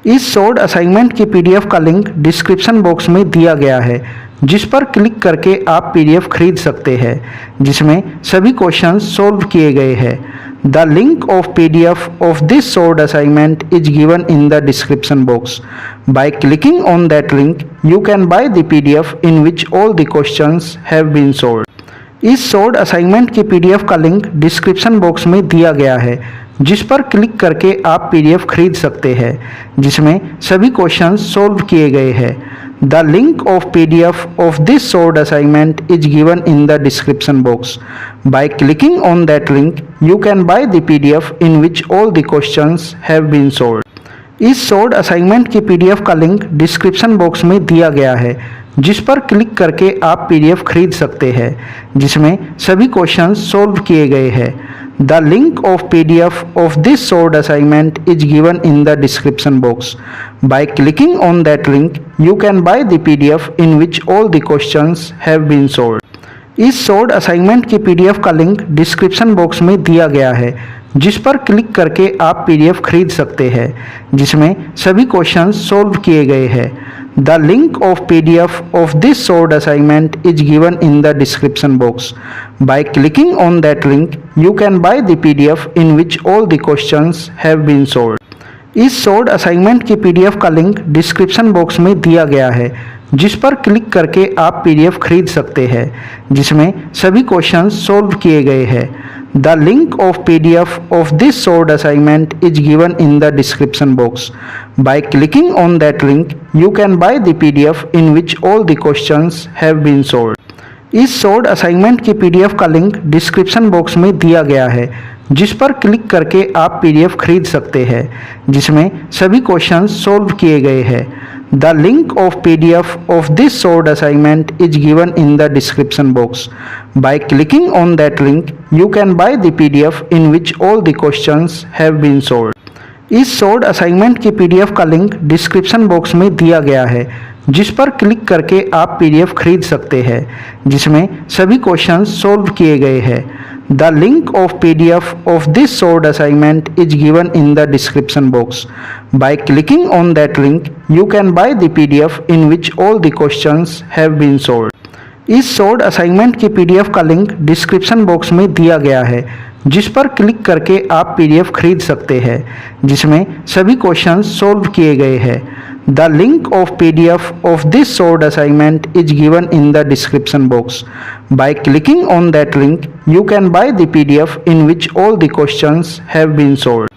इस short assignment की PDF का लिंक डिस्क्रिप्शन बॉक्स में दिया गया है, जिस पर क्लिक करके आप पीडीएफ खरीद सकते हैं, जिसमें सभी क्वेश्चंस सॉल्व किए गए हैं। The link of PDF of this short assignment is given in the description box. By clicking on that link you can buy the PDF in which all the questions have been solved. इस short assignment की PDF का link description box में दिया गया है, जिस पर click करके आप पीडीएफ खरीद सकते हैं, जिसमें सभी क्वेश्चंस सॉल्व किए गए हैं। The link of PDF of this short assignment is given in the description box. By clicking on that link you can buy the PDF in which all the questions have been solved. इस short assignment की PDF का link description box में दिया गया है, जिस पर click करके आप पीडीएफ खरीद सकते हैं, जिसमें सभी क्वेश्चंस सॉल्व किए गए हैं। The link of PDF of this short assignment is given in the description box. By clicking on that link you can buy the PDF in which all the questions have been solved. इस short assignment की PDF का link description box में दिया गया है, जिस पर click करके आप पीडीएफ खरीद सकते हैं, जिसमें सभी क्वेश्चंस सॉल्व किए गए हैं। The link of PDF of this short assignment is given in the description box. By clicking on that link you can buy the PDF in which all the questions have been solved. इस short assignment की PDF का link description box में दिया गया है, जिस पर click करके आप पीडीएफ खरीद सकते हैं, जिसमें सभी क्वेश्चंस सॉल्व किए गए हैं। The link of PDF of this short assignment is given in the description box. By clicking on that link you can buy the PDF in which all the questions have been solved. इस short assignment की PDF का link description box में दिया गया है, जिस पर click करके आप पीडीएफ खरीद सकते हैं, जिसमें सभी क्वेश्चंस सॉल्व किए गए हैं। The link of PDF of this short assignment is given in the description box. By clicking on that link you can buy the PDF in which all the questions have been solved. इस short assignment की PDF का link description box में दिया गया है, जिस पर click करके आप पीडीएफ खरीद सकते हैं, जिसमें सभी क्वेश्चंस सॉल्व किए गए हैं। The link of PDF of this short assignment is given in the description box. By clicking on that link you can buy the PDF in which all the questions have been solved. इस short assignment की PDF का link description box में दिया गया है, जिस पर click करके आप पीडीएफ खरीद सकते हैं, जिसमें सभी क्वेश्चंस सॉल्व किए गए हैं। The link of PDF of this short assignment is given in the description box. By clicking on that link you can buy the PDF in which all the questions have been solved.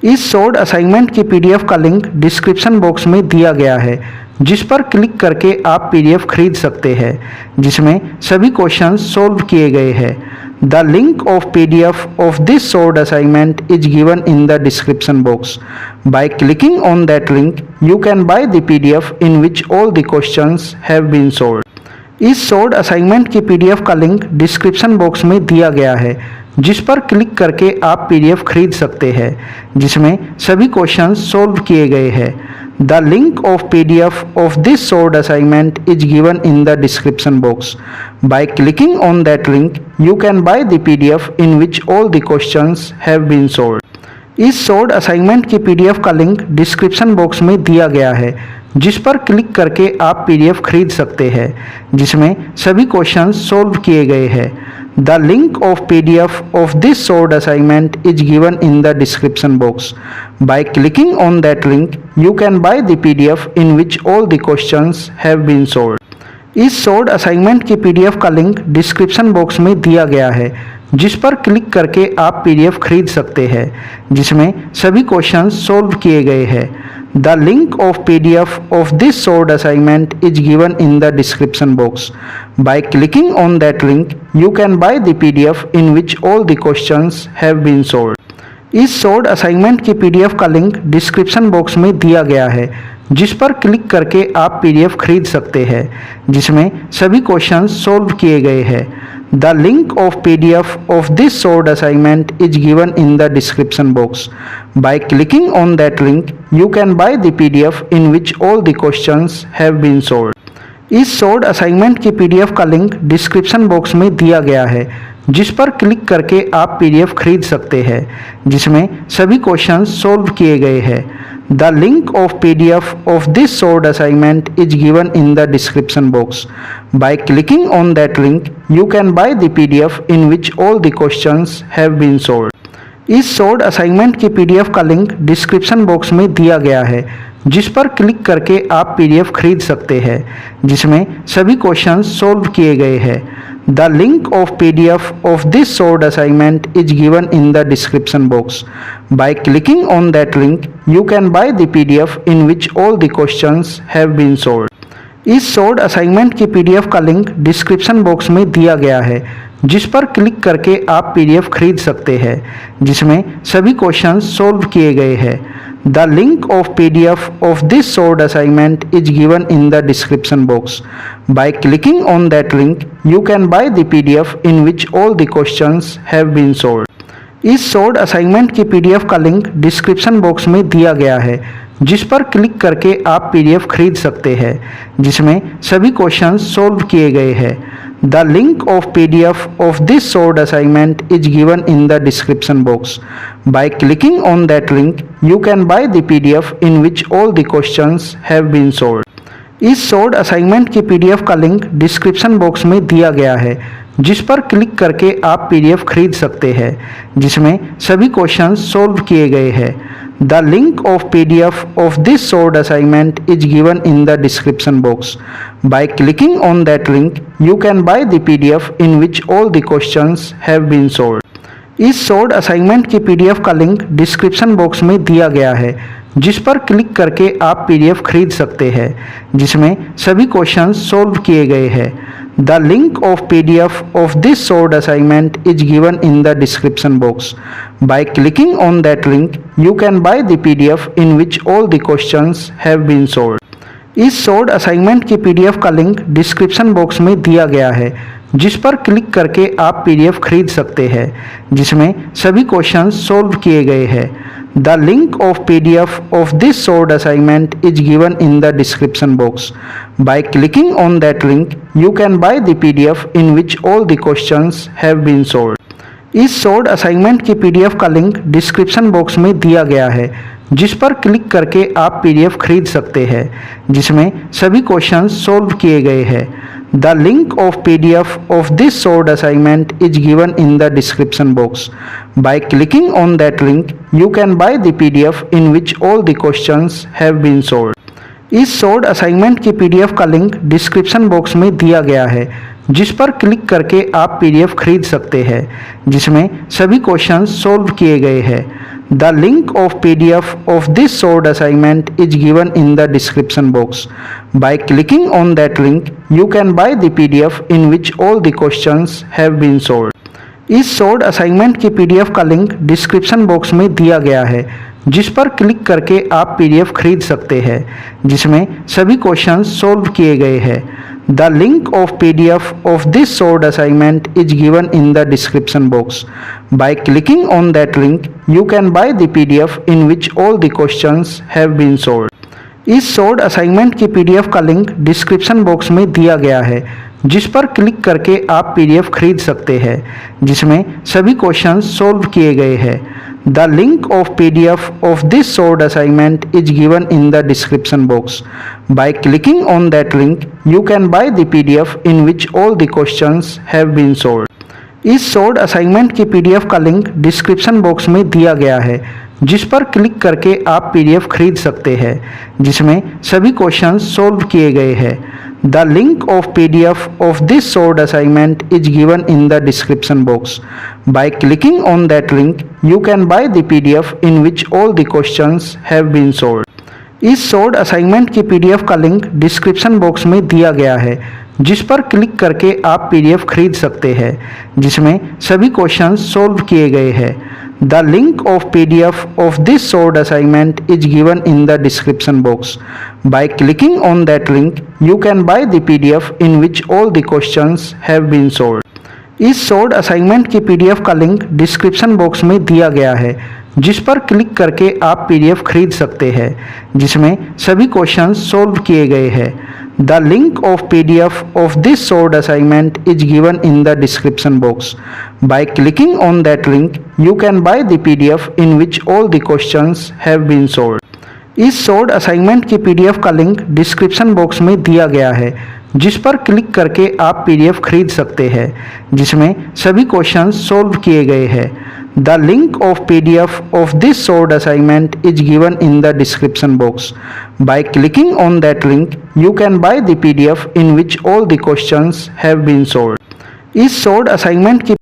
इस short assignment की PDF का link description box में दिया गया है, जिस पर click करके आप पीडीएफ खरीद सकते हैं, जिसमें सभी क्वेश्चंस सॉल्व किए गए हैं। The link of PDF of this short assignment is given in the description box. By clicking on that link you can buy the PDF in which all the questions have been solved. इस short assignment की PDF का link description box में दिया गया है, जिस पर click करके आप पीडीएफ खरीद सकते हैं, जिसमें सभी क्वेश्चंस सॉल्व किए गए हैं। The link of PDF of this short assignment is given in the description box. By clicking on that link you can buy the PDF in which all the questions have been solved. इस short assignment की PDF का link description box में दिया गया है, जिस पर click करके आप पीडीएफ खरीद सकते हैं, जिसमें सभी क्वेश्चंस सॉल्व किए गए हैं। The link of PDF of this short assignment is given in the description box. By clicking on that link you can buy the PDF in which all the questions have been solved. इस short assignment की PDF का link description box में दिया गया है, जिस पर click करके आप पीडीएफ खरीद सकते हैं, जिसमें सभी क्वेश्चंस सॉल्व किए गए हैं। The link of PDF of this short assignment is given in the description box. By clicking on that link you can buy the PDF in which all the questions have been solved. इस short assignment की PDF का link description box में दिया गया है, जिस पर click करके आप पीडीएफ खरीद सकते हैं, जिसमें सभी क्वेश्चंस सॉल्व किए गए हैं। The link of PDF of this short assignment is given in the description box. By clicking on that link you can buy the PDF in which all the questions have been solved. इस short assignment की PDF का link description box में दिया गया है, जिस पर click करके आप पीडीएफ खरीद सकते हैं, जिसमें सभी क्वेश्चंस सॉल्व किए गए हैं। The link of PDF of this solved assignment is given in the description box. By clicking on that link, you can buy the PDF in which all the questions have been solved. इस solved assignment की PDF का link description box में दिया गया है, जिस पर click करके आप पीडीएफ खरीद सकते हैं, जिसमें सभी क्वेश्चंस सोल्व किए गए हैं। The link of PDF of this solved assignment is given in the description box. By clicking on that link, you can buy the PDF in which all the questions have been solved. इस solved assignment की PDF का link description box में दिया गया है, जिस पर click करके आप पीडीएफ खरीद सकते हैं, जिसमें सभी क्वेश्चंस सोल्व किए गए हैं। The link of PDF of this solved assignment is given in the description box. By clicking on that link, you can buy the PDF in which all the questions have been solved. इस solved assignment की PDF का link description box में दिया गया है, जिस पर click करके आप पीडीएफ खरीद सकते हैं, जिसमें सभी क्वेश्चंस सोल्व किए गए हैं। The link of PDF of this solved assignment is given in the description box. By clicking on that link, you can buy the PDF in which all the questions have been solved. इस solved assignment की PDF का link description box में दिया गया है, जिस पर click करके आप पीडीएफ खरीद सकते हैं, जिसमें सभी क्वेश्चंस सोल्व किए गए हैं। The link of PDF of this solved assignment is given in the description box. By clicking on that link, you can buy the PDF in which all the questions have been solved. इस solved assignment की PDF का link description box में दिया गया है, जिस पर click करके आप पीडीएफ खरीद सकते हैं, जिसमें सभी क्वेश्चंस सोल्व किए गए हैं। The link of PDF of this solved assignment is given in the description box. By clicking on that link, you can buy the PDF in which all the questions have been solved. इस solved assignment की PDF का link description box में दिया गया है, जिस पर click करके आप पीडीएफ खरीद सकते हैं, जिसमें सभी क्वेश्चंस सोल्व किए गए हैं। The link of PDF of this solved assignment is given in the description box. By clicking on that link, you can buy the PDF in which all the questions have been solved. इस solved assignment की PDF का link description box में दिया गया है, जिस पर click करके आप पीडीएफ खरीद सकते हैं, जिसमें सभी क्वेश्चंस सोल्व किए गए हैं। The link of PDF of this solved assignment is given in the description box. By clicking on that link, you can buy the PDF in which all the questions have been solved. इस solved assignment की PDF का link description box में दिया गया है, जिस पर click करके आप पीडीएफ खरीद सकते हैं, जिसमें सभी क्वेश्चंस सोल्व किए गए हैं। The link of PDF of this solved assignment is given in the description box. By clicking on that link, you can buy the PDF in which all the questions have been solved. इस solved assignment की PDF का link description box में दिया गया है, जिस पर click करके आप पीडीएफ खरीद सकते हैं, जिसमें सभी क्वेश्चंस सोल्व किए गए हैं। The link of PDF of this solved assignment is given in the description box. By clicking on that link, you can buy the PDF in which all the questions have been solved. इस solved assignment की PDF का link description box में दिया गया है, जिस पर click करके आप पीडीएफ खरीद सकते हैं, जिसमें सभी क्वेश्चंस सोल्व किए गए हैं। The link of PDF of this solved assignment is given in the description box. By clicking on that link, you can buy the PDF in which all the questions have been solved. इस solved assignment की PDF का link description box में दिया गया है, जिस पर click करके आप पीडीएफ खरीद सकते हैं, जिसमें सभी क्वेश्चंस सोल्व किए गए हैं। The link of PDF of this solved assignment is given in the description box. By clicking on that link, you can buy the PDF in which all the questions have been solved. इस solved assignment की PDF का link description box में दिया गया है, जिस पर click करके आप पीडीएफ खरीद सकते हैं, जिसमें सभी क्वेश्चंस सोल्व किए गए हैं। The link of PDF of this solved assignment is given in the description box. By clicking on that link, you can buy the PDF in which all the questions have been solved. इस solved assignment की PDF का link description box में दिया गया है, जिस पर click करके आप पीडीएफ खरीद सकते हैं, जिसमें सभी क्वेश्चंस सोल्व किए गए हैं। The link of PDF of this solved assignment is given in the description box. By clicking on that link, you can buy the PDF in which all the questions have been solved. इस short assignment की PDF का link description box में दिया गया है, जिस पर click करके आप पीडीएफ खरीद सकते हैं, जिसमें सभी क्वेश्चंस सॉल्व किए गए हैं। The link of PDF of this short assignment is given in the description box. By clicking on that link you can buy the PDF in which all the questions have been solved. इस short assignment की